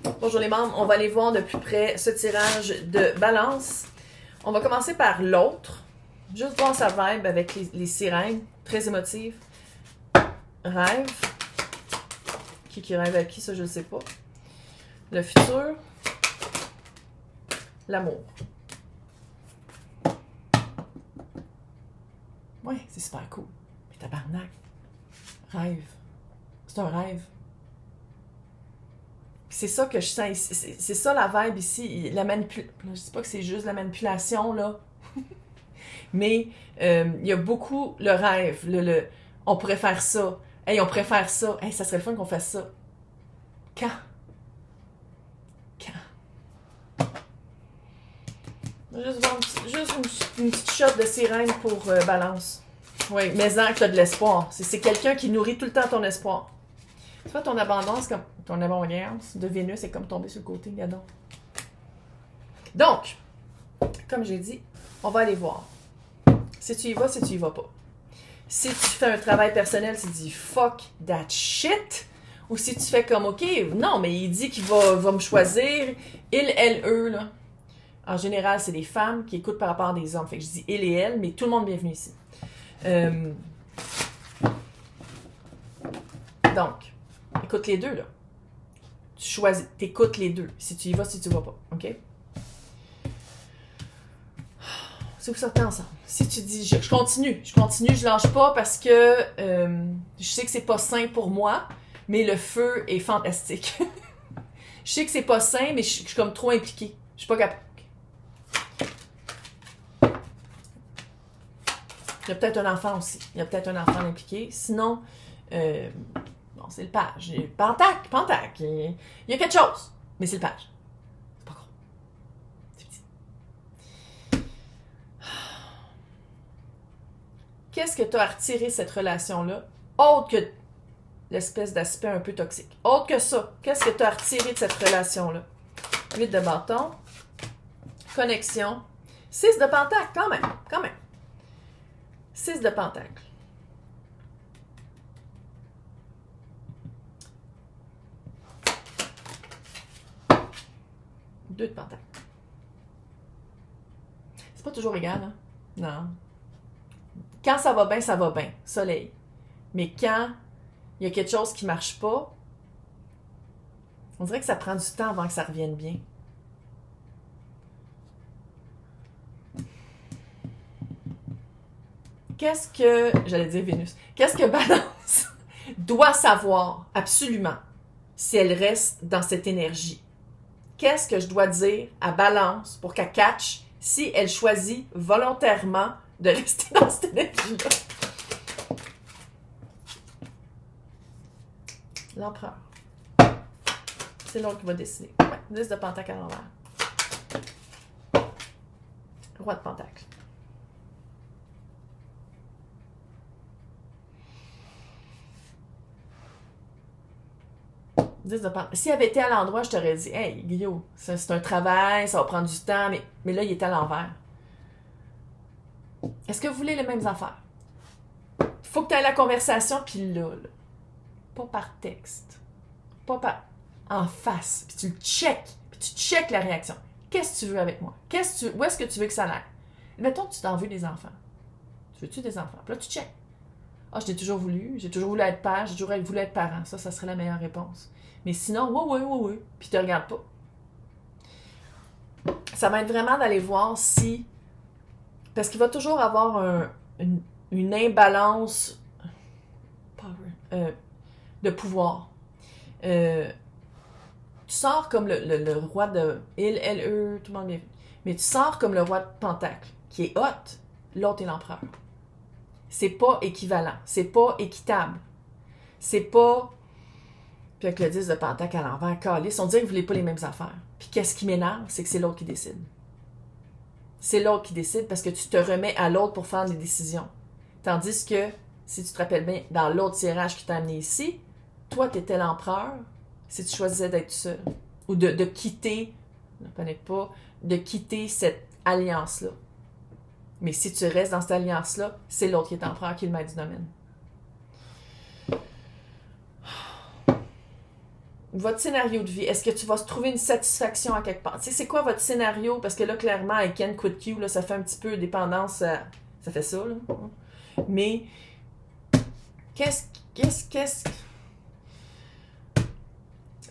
Bonjour les membres, on va aller voir de plus près ce tirage de balance. On va commencer par l'autre. Juste voir sa vibe avec les sirènes. Très émotive. Rêve. Qui rêve à qui, ça je ne sais pas. Le futur. L'amour. Ouais, c'est super cool. Mais tabarnak. Rêve. C'est un rêve. C'est ça que je sens ici. C'est ça la vibe ici. La manipulation. Je dis pas que c'est juste la manipulation, là. Mais il y a beaucoup le rêve. On pourrait faire ça. Hey, on pourrait faire ça. Hey, ça serait le fun qu'on fasse ça. Quand? Juste une petite shot de sirène pour balance. Oui, mais en tu as de l'espoir. C'est quelqu'un qui nourrit tout le temps ton espoir. Tu vois, ton abondance, comme ton abondance de Vénus est comme tombée sur le côté, regarde donc, comme j'ai dit, on va aller voir. Si tu y vas, si tu y vas pas. Si tu fais un travail personnel, tu dis fuck that shit. Ou si tu fais comme ok, non, mais il dit qu'il va me choisir. Il, elle, eux, là. En général, c'est des femmes qui écoutent par rapport à des hommes. Fait que je dis il et elle, mais tout le monde bienvenue ici. Donc, écoute les deux, là. Tu choisis, t'écoutes les deux. Si tu y vas, si tu y vas pas. OK? Si vous sortez ensemble. Si tu dis, je continue, je lâche pas parce que je sais que c'est pas sain pour moi, mais le feu est fantastique. Je sais que c'est pas sain, mais je suis comme trop impliquée. Je suis pas capable. Il y a peut-être un enfant aussi. Il y a peut-être un enfant impliqué. Sinon, bon, c'est le page. Pentac. Il y a quelque chose. Mais c'est le page. C'est pas gros. C'est petit. Qu'est-ce que tu as à retirer cette relation-là? Autre que l'espèce d'aspect un peu toxique. Autre que ça, qu'est-ce que tu as à retirer de cette relation-là? 8 de bâton. Connexion. 6 de pentacle, quand même. 6 de pentacle. Deux de pentacle. C'est pas toujours égal, hein? Non. Quand ça va bien, soleil. Mais quand il y a quelque chose qui marche pas, on dirait que ça prend du temps avant que ça revienne bien. Qu'est-ce que, j'allais dire Vénus, qu'est-ce que Balance doit savoir absolument si elle reste dans cette énergie? Qu'est-ce que je dois dire à Balance pour qu'elle catch si elle choisit volontairement de rester dans cette énergie-là? L'empereur. C'est l'autre qui va décider. Ouais, 10 de pentacle à l'envers. Roi de pentacle. Si elle avait été à l'endroit, je t'aurais dit, hey, Guillaume, c'est un travail, ça va prendre du temps, mais là, il est à l'envers. Est-ce que vous voulez les mêmes affaires? Il faut que tu aies la conversation, puis là, pas par texte, pas par en face, puis tu le checkes, puis tu checkes la réaction. Qu'est-ce que tu veux avec moi? Où est-ce que tu veux que ça aille? Mettons que tu t'en veux des enfants. Tu veux-tu des enfants? Puis là, tu checkes. Ah, j'ai toujours voulu être père, j'ai toujours voulu être parent. Ça serait la meilleure réponse. Mais sinon, oui. Puis tu ne regardes pas. Ça va être vraiment d'aller voir si... Parce qu'il va toujours avoir une imbalance de pouvoir. Tu sors comme le roi de... Il, elle, eux, tout le monde bien vu. Mais tu sors comme le roi de pentacle, qui est hot. L'autre est l'empereur. C'est pas équivalent. C'est pas équitable. C'est pas... Puis avec le 10 de pentacle à l'envers, calice, on dirait que vous voulez pas les mêmes affaires. Puis qu'est-ce qui m'énerve, c'est que c'est l'autre qui décide. C'est l'autre qui décide parce que tu te remets à l'autre pour faire des décisions. Tandis que, si tu te rappelles bien, dans l'autre tirage qui t'a amené ici, toi, tu étais l'empereur si tu choisissais d'être seul. Ou de quitter, ne panique pas, de quitter cette alliance-là. Mais si tu restes dans cette alliance-là, c'est l'autre qui est empereur, qui est le maître du domaine. votre scénario de vie, est-ce que tu vas se trouver une satisfaction à quelque part? Tu sais, c'est quoi votre scénario? Parce que là, clairement, I Can't Quit You, là, ça fait un petit peu dépendance, ça fait ça, là. Mais, qu'est-ce...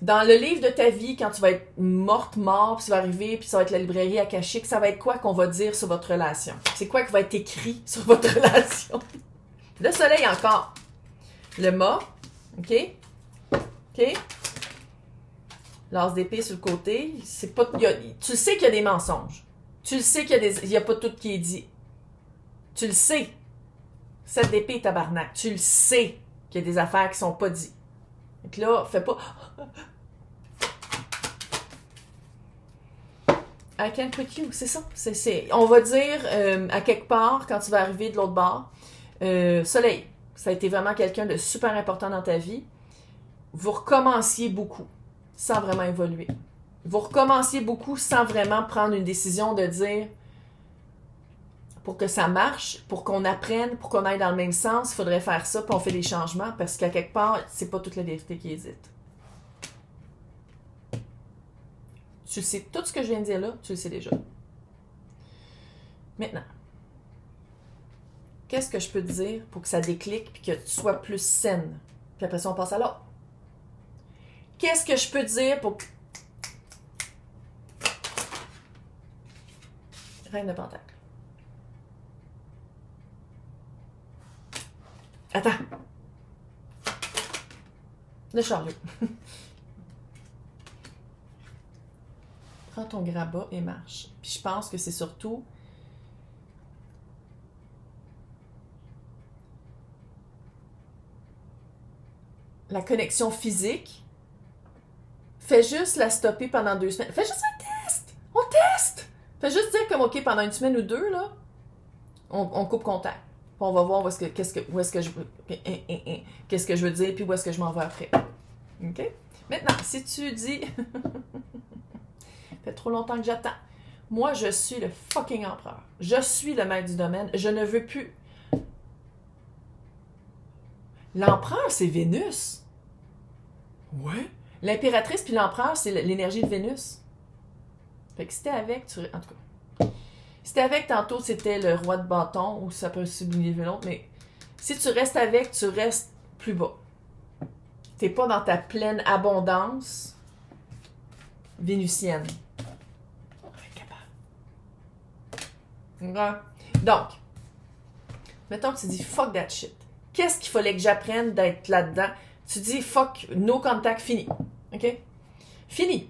Dans le livre de ta vie, quand tu vas être morte, mort, puis tu vas arriver, puis ça va être la librairie akashique, ça va être quoi qu'on va dire sur votre relation? C'est quoi qui va être écrit sur votre relation? Le soleil encore. Le mât. OK? OK? L'as d'épée sur le côté. C'est pas, tu sais qu'il y a des mensonges. Tu le sais qu'il y a pas tout qui est dit. Tu le sais. 7 d'épée, tabarnak. Tu le sais qu'il y a des affaires qui sont pas dites. Donc là, fais pas... I can't quit you, c'est ça. On va dire, à quelque part, quand tu vas arriver de l'autre bord, soleil, ça a été vraiment quelqu'un de super important dans ta vie. Vous recommenciez beaucoup, sans vraiment évoluer. Vous recommenciez beaucoup sans vraiment prendre une décision de dire, pour que ça marche, pour qu'on apprenne, pour qu'on aille dans le même sens, il faudrait faire ça, puis on fait des changements, parce qu'à quelque part, c'est pas toute la vérité qui est dite. Tu sais, tout ce que je viens de dire là, tu le sais déjà. Maintenant, qu'est-ce que je peux te dire pour que ça déclique et que tu sois plus saine? Puis après ça, on passe à l'autre. Qu'est-ce que je peux te dire pour... Reine de Pentacle. Attends. Le chariot. Prends ton grabat et marche. Puis je pense que c'est surtout la connexion physique. Fais juste la stopper pendant 2 semaines. Fais juste un test! On teste! Fais juste dire comme, OK, pendant 1 semaine ou 2, là, on coupe contact. Puis on va voir qu'est-ce que je veux dire, puis où est-ce que je m'en vais après. OK? Maintenant, si tu dis... Ça fait trop longtemps que j'attends. Moi, je suis le fucking empereur. Je suis le maître du domaine. Je ne veux plus... L'empereur, c'est Vénus. Ouais. L'impératrice puis l'empereur, c'est l'énergie de Vénus. Fait que si t'es avec, en tout cas... Si t'es avec, tantôt, c'était le roi de bâton, ou ça peut sublimer l'autre, mais si tu restes avec, tu restes plus bas. T'es pas dans ta pleine abondance vénusienne. Donc, mettons que tu dis fuck that shit. Qu'est-ce qu'il fallait que j'apprenne d'être là-dedans? Tu dis fuck, no contact, fini. OK? Fini.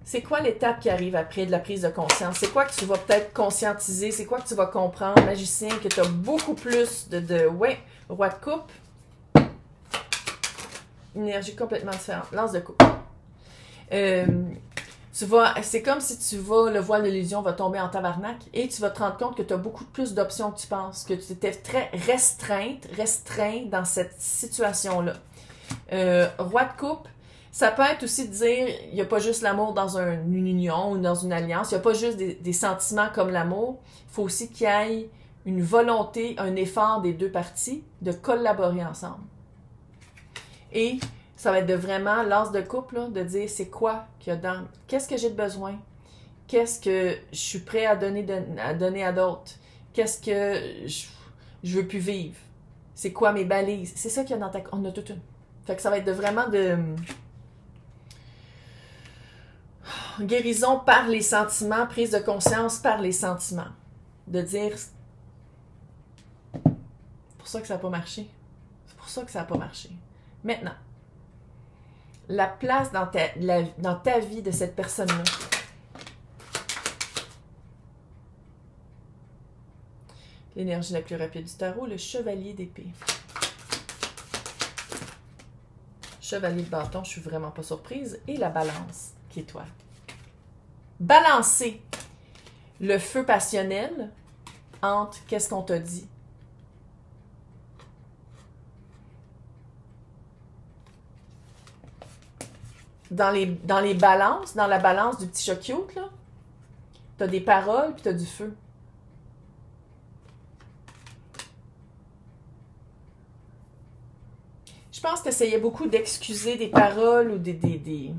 C'est quoi l'étape qui arrive après de la prise de conscience? C'est quoi que tu vas peut-être conscientiser? C'est quoi que tu vas comprendre, magicien, que tu as beaucoup plus ouais, roi de coupe. Énergie complètement différente. Lance de coupe. C'est comme si le voile de l'illusion va tomber en tabarnak et tu vas te rendre compte que tu as beaucoup plus d'options que tu penses, que tu étais très restreint dans cette situation-là. Roi de coupe, ça peut être aussi de dire, il n'y a pas juste l'amour dans une union ou dans une alliance, il n'y a pas juste des sentiments comme l'amour, il faut aussi qu'il y ait une volonté, un effort des deux parties de collaborer ensemble. Et ça va être de vraiment, l'as de couple, là, de dire c'est quoi qu'il y a dans... Qu'est-ce que j'ai de besoin? Qu'est-ce que je suis prêt à donner à d'autres? Qu'est-ce que je veux plus vivre? C'est quoi mes balises? C'est ça qu'il y a dans ta... On a toute une. Fait que ça va être vraiment de... Guérison par les sentiments, prise de conscience par les sentiments. De dire... C'est pour ça que ça n'a pas marché. C'est pour ça que ça n'a pas marché. Maintenant, la place dans ta vie de cette personne-là. L'énergie la plus rapide du tarot, le chevalier d'épée. Chevalier de bâton, je suis vraiment pas surprise. Et la balance, qui est toi. Balancer le feu passionnel entre qu'est-ce qu'on t'a dit. Dans les balances, dans la balance du petit chat cute, là, t'as des paroles puis t'as du feu. Je pense que tu essayais beaucoup d'excuser des paroles ou des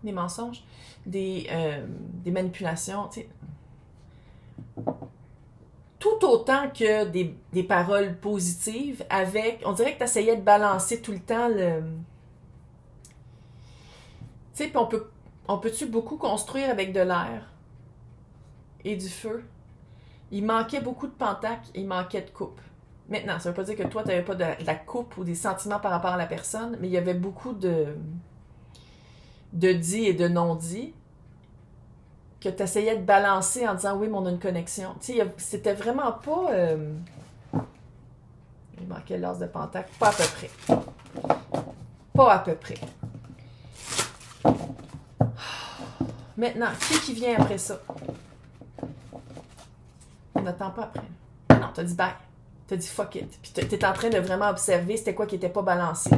mensonges, des manipulations, tu sais. Tout autant que des paroles positives avec... On dirait que tu essayais de balancer tout le temps le... Tu sais, puis on peut-tu beaucoup construire avec de l'air et du feu? Il manquait beaucoup de pentacle, il manquait de coupe. Maintenant, ça veut pas dire que toi, tu n'avais pas de la coupe ou des sentiments par rapport à la personne, mais il y avait beaucoup de dits et de non-dits que tu essayais de balancer en disant « Oui, mais on a une connexion. » Tu sais, c'était vraiment pas... Il manquait l'as de pentacle. Pas à peu près. Pas à peu près. Maintenant, qui vient après ça? On n'attend pas après. Non, t'as dit bye. T'as dit fuck it. Puis t'es en train de vraiment observer c'était quoi qui n'était pas balancé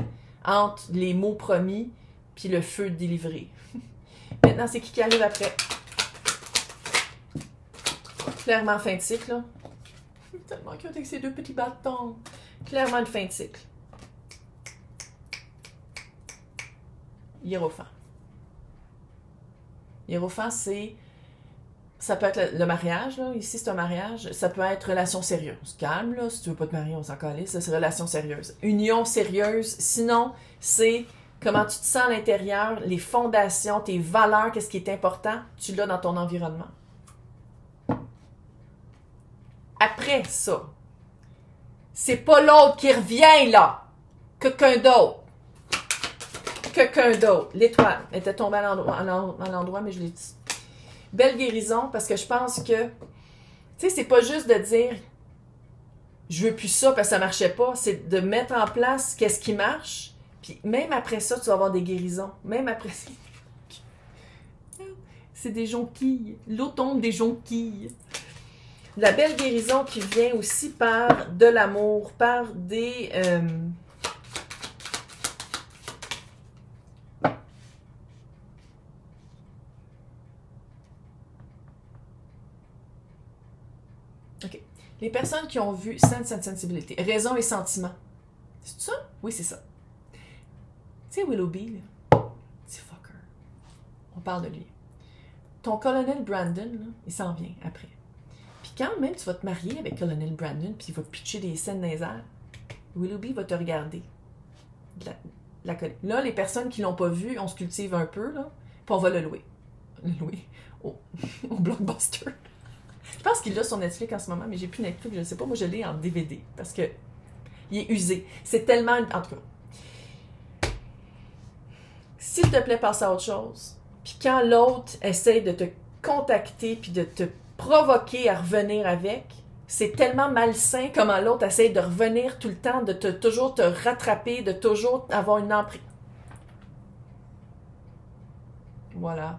entre les mots promis puis le feu délivré. Maintenant, c'est qui arrive après? Clairement, fin de cycle, là. Tellement cute avec ces deux petits bâtons. Clairement, une fin de cycle. Hiérophant. Hiérophant, c'est... Ça peut être le mariage, là. Ici, c'est un mariage. Ça peut être relation sérieuse. Calme, là. Si tu veux pas te marier, on s'en calisse. C'est relation sérieuse. Union sérieuse. Sinon, c'est comment tu te sens à l'intérieur, les fondations, tes valeurs, qu'est-ce qui est important, tu l'as dans ton environnement. Après ça, c'est pas l'autre qui revient, là. Quelqu'un d'autre. Quelqu'un d'autre. L'étoile était tombée à l'endroit, mais je l'ai dit. Belle guérison, parce que je pense que, tu sais, c'est pas juste de dire je veux plus ça parce que ça marchait pas, c'est de mettre en place qu'est-ce qui marche, puis même après ça, tu vas avoir des guérisons. Même après ça. C'est des jonquilles. L'eau tombe des jonquilles. La belle guérison qui vient aussi par de l'amour, par des... OK. Les personnes qui ont vu Sense and Sensibility, raison et sentiment. C'est ça? Oui, c'est ça. Tu sais, Willoughby, là, petit fucker. On parle de lui. Ton colonel Brandon, là, il s'en vient après. Puis quand même tu vas te marier avec colonel Brandon, puis il va pitcher des scènes dans les airs, Willoughby va te regarder. Là, les personnes qui l'ont pas vu, on se cultive un peu, là, puis on va le louer. Le louer au Blockbuster. Je pense qu'il l'a sur Netflix en ce moment, mais j'ai plus Netflix, je ne sais pas. Moi, je l'ai en DVD parce que il est usé. C'est tellement... En tout cas, s'il te plaît, passe à autre chose. Puis quand l'autre essaie de te contacter puis de te provoquer à revenir avec, c'est tellement malsain comment l'autre essaie de revenir tout le temps, de toujours te rattraper, de toujours avoir une emprise. Voilà.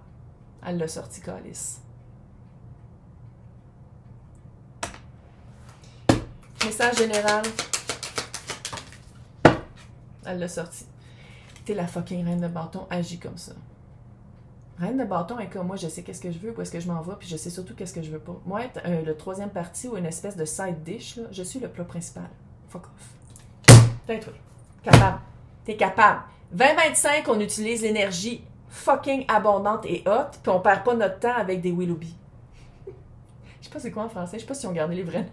Elle l'a sorti, calice. Message général. Elle l'a sorti. T'es la fucking reine de bâton, agis comme ça. Reine de bâton est comme moi, je sais qu'est-ce que je veux, où est-ce que je m'en vais, puis je sais surtout qu'est-ce que je veux pas. Moi, être le troisième parti ou une espèce de side dish, là, je suis le plat principal. Fuck off. Tais-toi. Capable. T'es capable. 2025, on utilise l'énergie fucking abondante et haute, puis on perd pas notre temps avec des Willoughby. Je sais pas c'est quoi en français, je sais pas si on gardé les vrais noms.